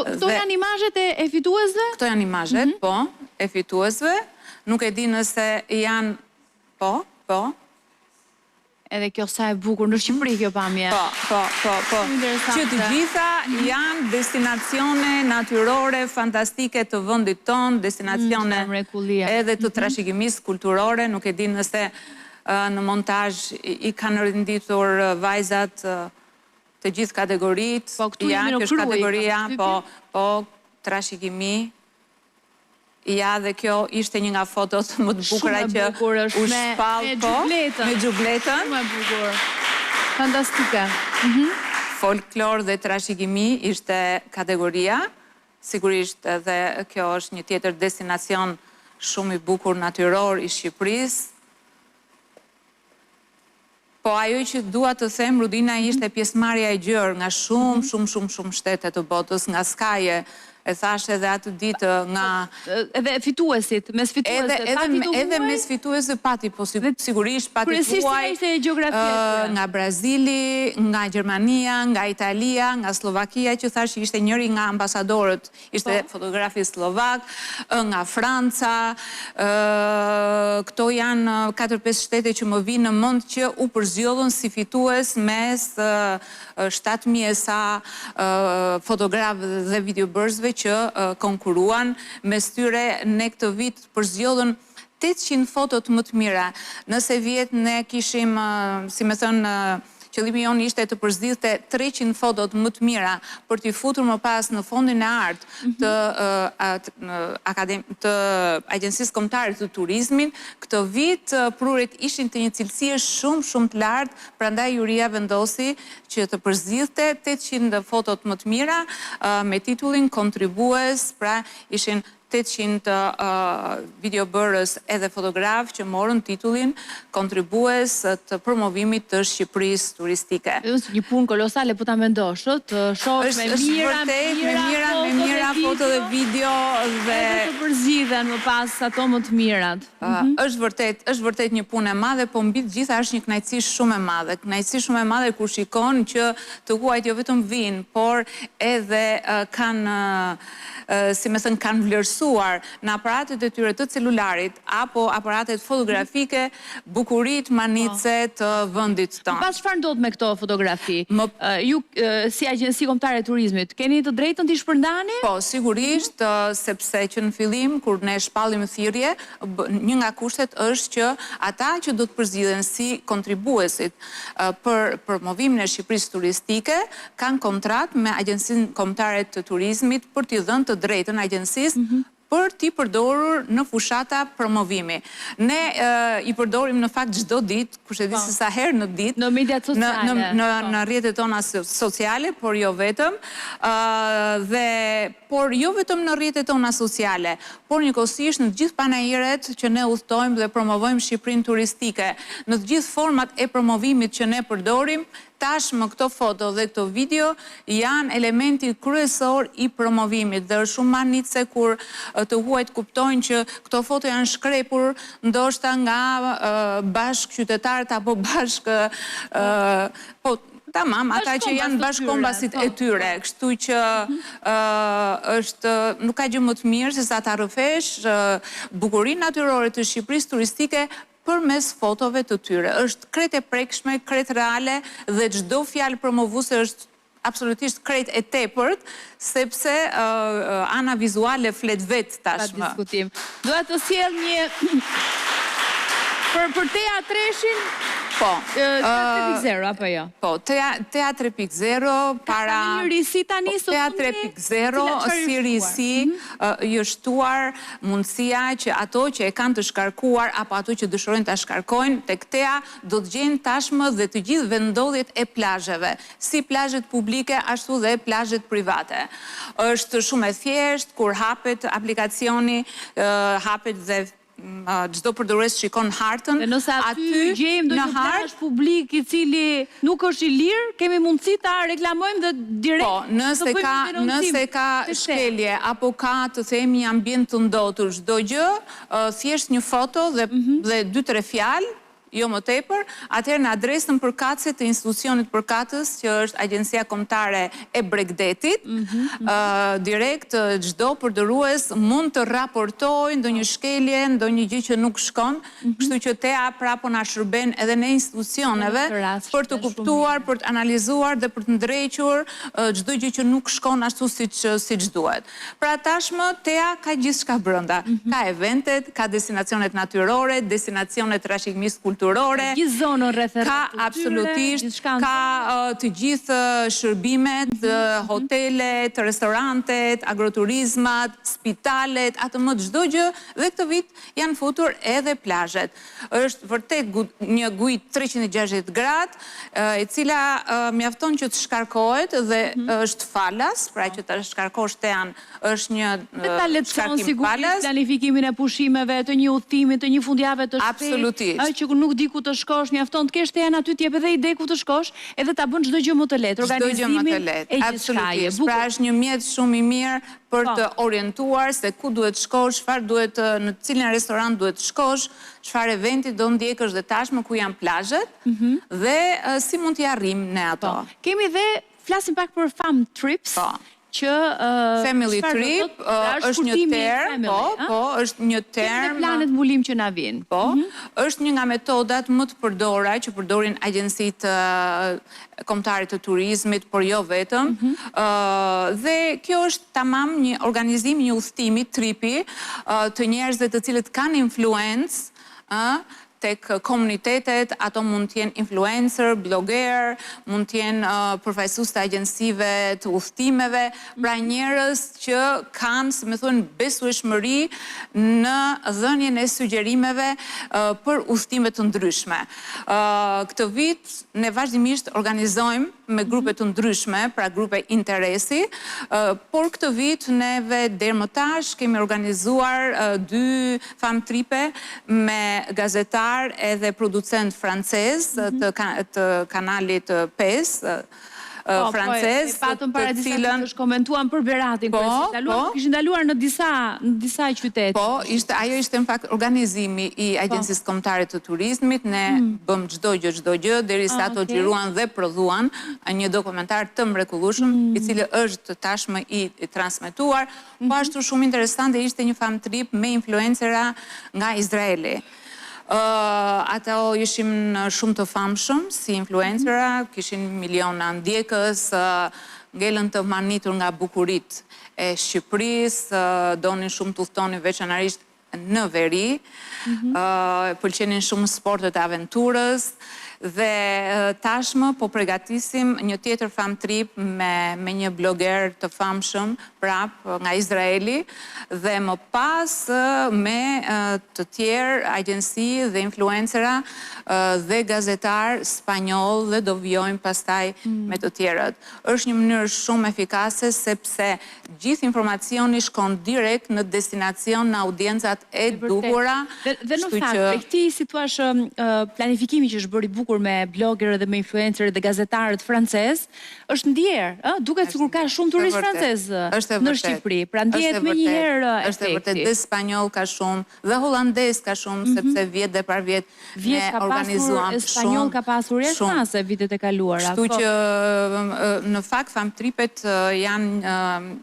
Këto janë imazhet e fituesve? Këto janë imazhet, po, e fituesve. Nuk e di nëse janë, po. Edhe kjo sa e bukur, në Shqipëri kjo pamje. Po. Që të gjitha janë destinacione natyrore, fantastike të vendit tonë, destinacione edhe të trashëgimisë kulturore. Nuk e di nëse në montazh i kanë renditur vajzat të gjithë kategoritë. Po, këtu jemi në Kjo kategoria, po, trashëgimi. Ja, dhe kjo ishte një nga fotot më të bukura që u shpall, me xhubletën. Shumë e bukur. Fantastike. Folklor dhe trashëgimi ishte kategoria. Sigurisht edhe kjo është një tjetër destinacion shumë i bukur natyror i Shqipërisë. Po ajo që dua të them, Rudina, ishte pjesëmarrja e gjerë nga shumë shtete të botës, nga skaje. E thash edhe atë ditë nga... Edhe fituesit, mes fituesit, pati të huaj? Edhe mes fituesit pati, po sigurisht pati të huaj, nga Brazili, nga Gjermania, nga Italia, nga Slovakia, që thash ishte njëri nga ambasadorët, ishte fotografi slovak, nga Franca, këto janë 4-5 shtete që më vinë në mend që u përzgjedhën si fitues mes 7.000 sa fotografë dhe videobërësve që konkuruan. Mes tyre ne këtë vit përzgjedhën 800 fotot më të mira. Nëse vjet ne kishim, si me thënë, qëllimi jonë ishte të përzgjedhte 300 fotot më të mira për t'i futur më pas në fondin e artë të Agjencisë Kombëtare të Turizmit. Këtë vit prurit ishin të një cilësie shumë të lartë, prandaj juria vendosi që të përzgjedhte 800 fotot më të mira me titullin kontribues, pra ishin 800 videobërës edhe fotograf që morën titullin kontribues të promovimit të Shqipërisë turistike. Një punë kolosale, po ta mendosh, të shoh me mira foto dhe video dhe... Edhe të përzgjidhen më pas ato më të mirat. është vërtet një punë e madhe, po mbi të gjitha është një kënaqësi shumë e madhe. Kënaqësi shumë e madhe kur shikon që të huajt jo vetëm vinë, por edhe kanë, si me thënë, kanë vlerësuar në aparatet e tyre të celularit apo aparatet fotografike bukurit, manicet të vendit tonë. Pas çfarë ndodh me këto fotografi? Ju si Agjenci Kombëtare e Turizmit keni të drejtën t'i shpërndani? Po, sigurisht, sepse që në fillim kur ne shpallim thirrje, një nga kushtet është që ata që do të përzgjidhen si kontribuesit për promovimin e Shqipërisë turistike kanë kontratë me Agjencinë Kombëtare të Turizmit për t'i dhënë të drejtën agjencisë për t'i përdorur në fushata promovimi. Ne i përdorim në fakt çdo ditë, kush e di se sa herë në ditë, në mediat sociale, në rrjetet tona sociale, por jo vetëm, por jo vetëm në rrjetet tona sociale, por njëkohësisht në të gjithë panajiret që ne udhtojmë dhe promovojmë Shqipërinë turistike, në të gjithë format e promovimit që ne përdorim, tashmë këto foto dhe këto video janë elementi kryesor i promovimit dhe është shumë manice kur të huajt kuptojnë që këto foto janë shkrepur ndoshta nga bashkë qytetarët apo bashkë tamam, ata që janë bashkombasit e tyre, kështu që nuk ka gjë më të mirë se sa ta rrëfesh bukurinë natyrore të Shqipërisë turistike për mes fotove të tyre. Është krejt e prekshme, krejt reale dhe çdo fjalë promovuese është absolutisht krejt e tepërt, sepse ana vizuale flet vetë tashmë. Pa diskutim. Dua të sjell një për Tea Treshin. Po. Tea 3.0, apo jo? Po, Tea 3.0 para... Ka një risi tani? Tea 3.0 si risi jështuar mundësia që ato që e kanë të shkarkuar apo ato që dëshirojnë të shkarkojnë, tek Tea do të gjenë tashmë dhe të gjithë vendodhjet e plazheve, si plazhet publike ashtu dhe plazhet private. Është shumë e thjeshtë kur hapet aplikacioni, hapet dhe çdo përdorues shikon hartën. Nëse aty gjejmë ndonjë plazh publik i cili nuk është i lirë, kemi mundësi ta reklamojmë dhe direkt. Po, nëse ka shkelje apo ka të themi ambient të ndotur çdo gjë, thjesht një foto dhe 2-3 fjalë jo më tepër, atëherë në adresën përkatëse të institucionit përkatës, që është Agjencia Kombëtare e Bregdetit, direkt çdo përdërues mund të raportojë ndonjë shkelje, ndonjë gjë që nuk shkon, kështu që TEA prapo na shërben edhe në institucioneve për të kuptuar, për të analizuar dhe për të ndrequr çdo gjë që nuk shkon ashtu siç duhet. Pra tashmë TEA ka gjithçka brenda. Ka eventet, ka destinacionet natyrore, destinacionet trashëgimisë kulturore. Gjithë zonën rreth ka absolutisht, ka të gjithë shërbimet, hotelet, restorantet, agroturizmat, spitalet, atë më çdo gjë, dhe këtë vit janë futur edhe plazhet. Është vërtet një gujë 360 gradë, e cila mjafton që të shkarkohet dhe është falas, pra që të shkarkosh TEA-n është një shkarkim falas. Planifikimin e pushimeve, të një udhëtimi, të një fundjavë të shpejtë. Absolutisht. Që nuk di ku të shkosh, mjafton të kesh TEA-n aty, t'jep edhe ide ku të shkosh, edhe ta bën çdo gjë më të lehtë. Organizimin e gjithçkaje. Pra është një mjet shumë i mirë për të orientuar se ku duhet shkosh, çfarë duhet, në cilin restoran duhet shkosh, çfarë eventi do ndjekësh dhe tashmë ku janë plazhet dhe si mund t'i arrim ne ato. Kemi dhe flasim pak për Fam Trips. Që Family Trip është një term, është një term. Dhe planet mbulim që na vijnë. Është një nga metodat më të përdora që përdorin agjencitë kombëtare të turizmit, por jo vetëm. Dhe kjo është tamam një organizim, një udhëtimi, tripi të njerëzve të cilët kanë influencë tek komunitetet, ato mund t'jenë influencer, blogger, mund t'jenë përfaqësues të agjensive të udhëtimeve, pra njerëz që kanë, si më thonë, besueshmëri në dhënien e sugjerimeve për udhëtime të ndryshme. Këtë vit ne vazhdimisht organizojmë me grupe të ndryshme, pra grupe interesi, por këtë vit neve deri më tash kemi organizuar 2 fam tripe me gazetar edhe producent francez të kanalit 5 francez, patëm para disa ditësh komentuan për Beratin, kishin ndaluar në disa qytete. Ajo ishte në fakt organizimi i Agjencisë Kombëtare të Turizmit, ne bëm çdo gjë, derisa ato xhiruan dhe prodhuan një dokumentar të mrekullueshëm, i cili është tashmë i transmetuar, po ashtu shumë interesante ishte një fam trip me influencera nga Izraeli. Ato ishim shumë të famshëm si influencera, kishin miliona ndjekës, ngelën të manitur nga bukuritë e Shqipërisë, donin shumë të udhtonin veçanërisht në veri, pëlqenin shumë sportet e aventurës, dhe tashmë po përgatisim një tjetër fam trip me një bloger të famshëm prap nga Izraeli dhe më pas me të tjerë agjensi dhe influencera dhe gazetar spanjoll dhe do vjojmë pastaj me të tjerët. Është një mënyrë shumë efikase sepse gjithë informacioni shkon direkt në destinacion, në audiencat e duhura. Dhe në fakt, e këti si thua planifikimi që është bërë i bukur me bloggerë dhe me influencerë dhe gazetarët francez, është ndjerë, duket sikur ka shumë turist francez në Shqipëri, pra ndjehet me njëherë efekti. Është vërtet, dhe spanjoll ka shumë, dhe holandez ka shumë, sepse vjet dhe par vjet ne organizuam shumë. Spanjoll ka pasur jashtë vitet e kaluara. Kështu që në fakt fam tripet janë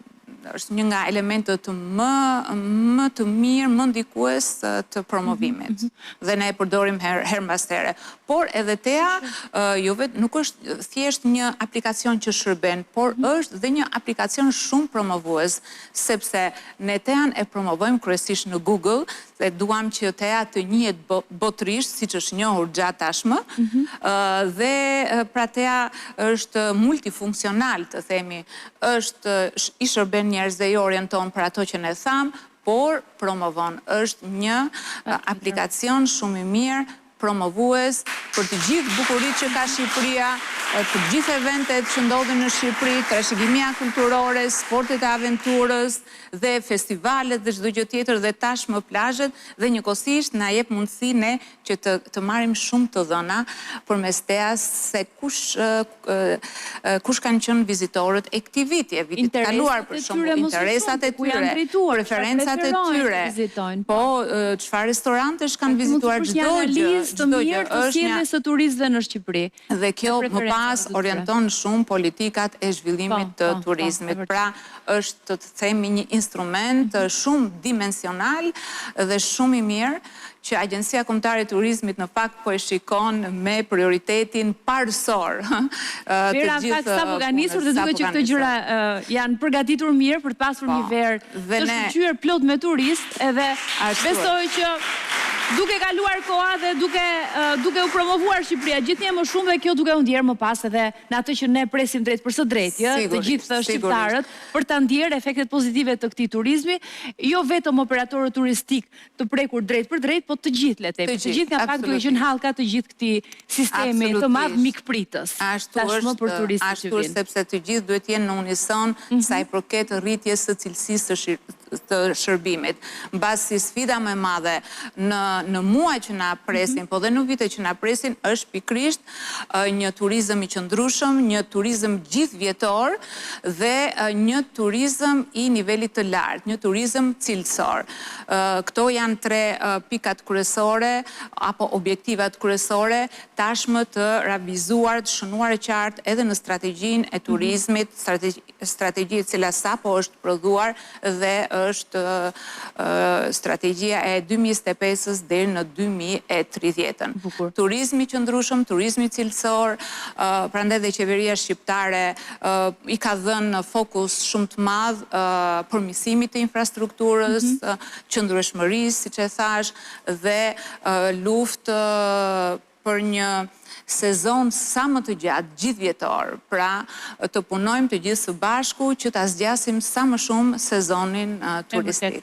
është një nga elementët më të mirë, më ndikues të promovimit. Dhe ne e përdorim her mbas here. Por edhe TEA nuk është thjesht një aplikacion që shërben, por është dhe një aplikacion shumë promovues, sepse ne TEA-n e promovojmë kryesisht në Google, dhe duam që TEA të njihet botërisht, siç është njohur gjatë tashmë, dhe pra TEA është multifunksional, të themi, është i shërben njerëz dhe i orienton për ato që ne thamë, por promovon. Është një aplikacion shumë i mirë, promovues për të gjithë bukuritë që ka Shqipëria të gjithë eventet që ndodhin në Shqipëri, trashëgimia kulturore, sportet e aventurës dhe festivalet dhe çdo gjë tjetër dhe tashmë plazhet dhe njëkohësisht na jep mundësi ne që të marrim shumë të dhëna përmes teas se kush kanë qenë vizitorët e këtij viti, vitit të kaluar për shembull, interesat e tyre, preferencat e tyre. Po, çfarë restorantesh kanë vizituar çdo gjë, çdo gjë është një së turistëve në Shqipëri. Dhe kjo më pas orienton shumë politikat e zhvillimit të turizmit. Pra, është të themi një instrument shumë dimensional dhe shumë i mirë që Agjencia Kombëtare e Turizmit në fakt po e shikon me prioritetin parësor. Vera, në fakt sapo ka nisur dhe duket që këto gjëra janë përgatitur mirë për të pasur një verë të shkëlqyer plot me turist, edhe besoj që duke kaluar koha dhe duke u promovuar Shqipëria gjithnjë më shumë dhe kjo duke u ndjerë më pas edhe në atë që ne presim drejt për së drejtë, të gjithë shqiptarët, për ta ndjerë efektet pozitive të këtij turizmi, jo vetëm operatorët turistik të prekur drejt për drejt, po të gjithë letë. Të gjithë nga pak duke qenë hallka të gjithë këtij sistemi të madh mikpritës. Tashmë për turistët që vinë. Sepse të gjithë duhet jenë në unison sa i përket rritjes së cilësisë të shërbimit. Mbasi sfida më e madhe në muaj që na presin, po dhe në vite që na presin, është pikrisht një turizëm i qëndrueshëm, një turizëm gjithvjetor dhe një turizëm i nivelit të lartë, një turizëm cilësor. Këto janë tre pikat kryesore apo objektivat kryesore tashmë të revizuar, të shënuar e qartë edhe në strategjinë e turizmit, strategji e cila sapo është prodhuar dhe është strategjia e 2025-ës deri në 2030-ën. Turizmi qëndrueshëm, turizmi cilësor, prandaj dhe qeveria shqiptare i ka dhënë fokus shumë të madh përmirësimit të infrastrukturës, qëndrueshmërisë, siç e thash, dhe luftë për një sezon sa më të gjatë, gjithvjetor, pra të punojmë të gjithë së bashku që ta zgjasim sa më shumë sezonin turistik.